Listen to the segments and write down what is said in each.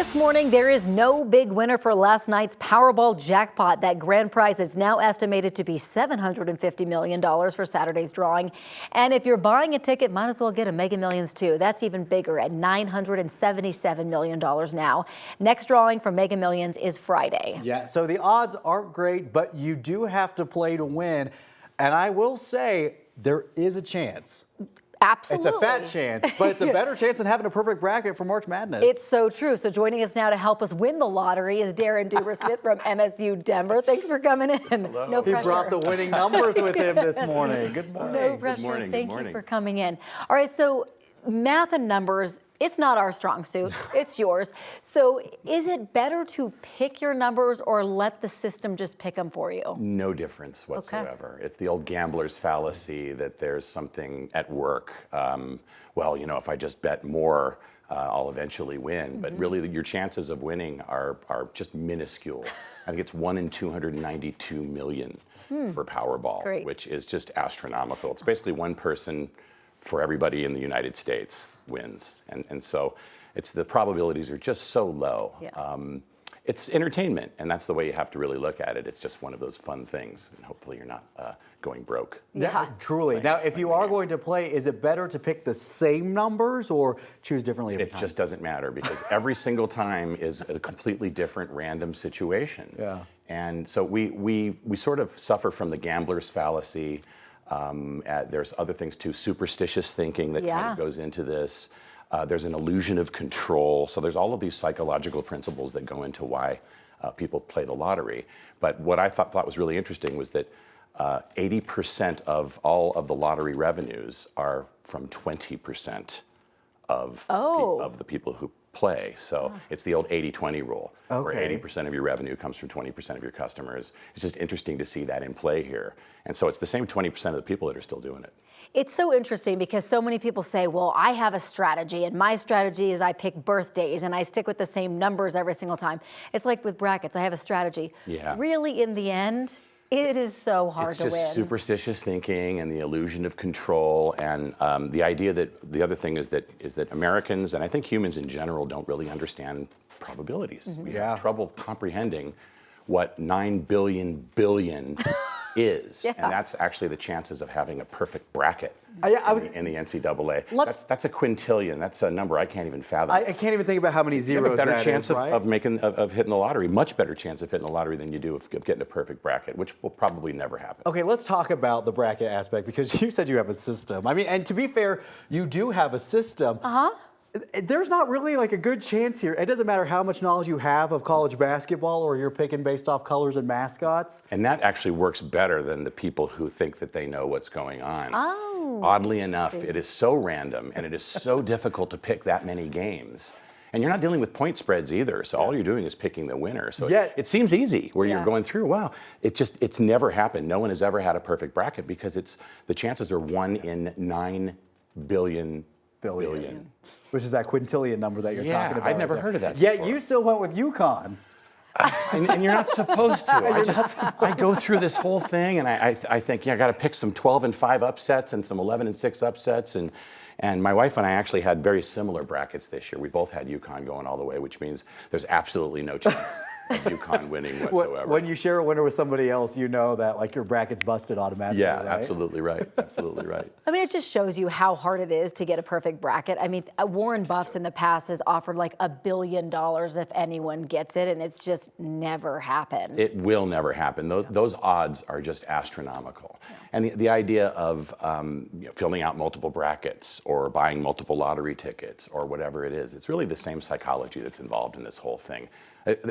This morning, there is no big winner for last night's Powerball jackpot. That grand prize is now estimated to be $750 million for Saturday's drawing. And if you're buying a ticket, might as well get a Mega Millions too. That's even bigger at $977 million now. Next drawing for Mega Millions is Friday. Yeah, so the odds aren't great, but you do have to play to win. And I will say, there is a chance. Absolutely. It's a fat chance, but it's a better chance than having a perfect bracket for March Madness. It's so true. So joining us now to help us win the lottery is Darrin Duber-Smith from MSU Denver. Thanks for coming in. Hello. No pressure. He brought the winning numbers with him this morning. Good morning. No pressure. Good morning. Thank you for coming in. All right, so math and numbers, it's not our strong suit. It's yours. So is it better to pick your numbers or let the system just pick them for you? No difference whatsoever. Okay. It's the old gambler's fallacy that there's something at work. Well, you know, if I just bet more, I'll eventually win. But really, your chances of winning are just minuscule. I think it's 1 in 292 million for Powerball, which is just astronomical. It's basically one person for everybody in the United States wins. And so the probabilities are just so low. Yeah. It's entertainment, and that's the way you have to really look at it. It's just one of those fun things, and hopefully you're not going broke. Yeah, truly. Now, if you are going to play, is it better to pick the same numbers or choose differently every time? It just doesn't matter because every single time is a completely different random situation. Yeah. And so we sort of suffer from the gambler's fallacy. There's other things too, superstitious thinking that kind of goes into this. There's an illusion of control. So there's all of these psychological principles that go into why people play the lottery. But what I thought was really interesting was that 80% of all of the lottery revenues are from 20% of the people who play. So it's the old 80-20 rule, where 80% of your revenue comes from 20% of your customers. It's just interesting to see that in play here. And so it's the same 20% of the people that are still doing it. It's so interesting because so many people say, well, I have a strategy, and my strategy is I pick birthdays and I stick with the same numbers every single time. It's like with brackets, I have a strategy. Yeah. Really, in the end, it is so hard to win. It's just superstitious thinking and the illusion of control, and the idea that the other thing is that Americans, and I think humans in general, don't really understand probabilities. We have trouble comprehending what 9 billion is, and that's actually the chances of having a perfect bracket in the NCAA. That's a quintillion. That's a number I can't even fathom. I can't even think about how many zeros. You have a better chance is, right? of hitting the lottery, much better chance of hitting the lottery than you do of getting a perfect bracket, which will probably never happen. Okay, let's talk about the bracket aspect because you said you have a system. I mean, and to be fair, you do have a system. There's not really like a good chance here. It doesn't matter how much knowledge you have of college basketball or you're picking based off colors and mascots. And that actually works better than the people who think that they know what's going on. Oddly enough, it is so random and it is so difficult to pick that many games. And you're not dealing with point spreads either, so all you're doing is picking the winner. So it seems easy where you're going through, wow, it's never happened. No one has ever had a perfect bracket because the chances are 1 in 9 billion. Which is that quintillion number that you're talking about. I'd never heard of that Yet before. You still went with UConn. And you're not supposed to. I go through this whole thing and I think, I got to pick some 12-5 upsets and some 11-6 upsets. And my wife and I actually had very similar brackets this year. We both had UConn going all the way, which means there's absolutely no chance of UConn winning whatsoever. When you share a winner with somebody else, you know that like your bracket's busted automatically. Yeah, right? absolutely right. Absolutely right. I mean, it just shows you how hard it is to get a perfect bracket. I mean, Warren Buffett in the past has offered like $1 billion if anyone gets it, and it's just never happened. It will never happen. Those odds are just astronomical. Yeah. And the idea of filling out multiple brackets or buying multiple lottery tickets or whatever it is, it's really the same psychology that's involved in this whole thing.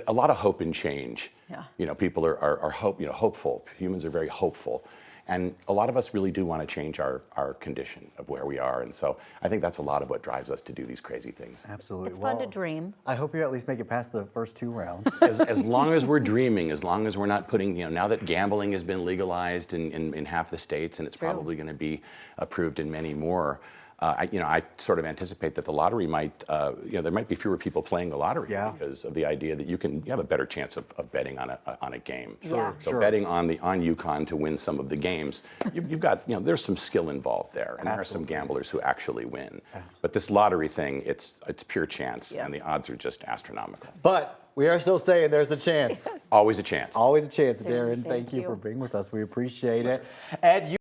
A lot of hope and change. Yeah. You know, people are hopeful. Humans are very hopeful. And a lot of us really do want to change our condition of where we are. And so I think that's a lot of what drives us to do these crazy things. Absolutely. It's fun to dream. I hope you at least make it past the first 2 rounds. As long as we're dreaming, as long as we're not putting, now that gambling has been legalized in half the states and it's probably going to be approved in many more, I sort of anticipate that the lottery might, there might be fewer people playing the lottery because of the idea that you have a better chance of betting on a game. Sure. So betting on UConn to win some of the games, you've got, there's some skill involved there, and there are some gamblers who actually win. But this lottery thing, it's pure chance, and the odds are just astronomical. But we are still saying there's a chance. Always a chance. Always a chance, Darrin. Thank you for being with us. We appreciate it. And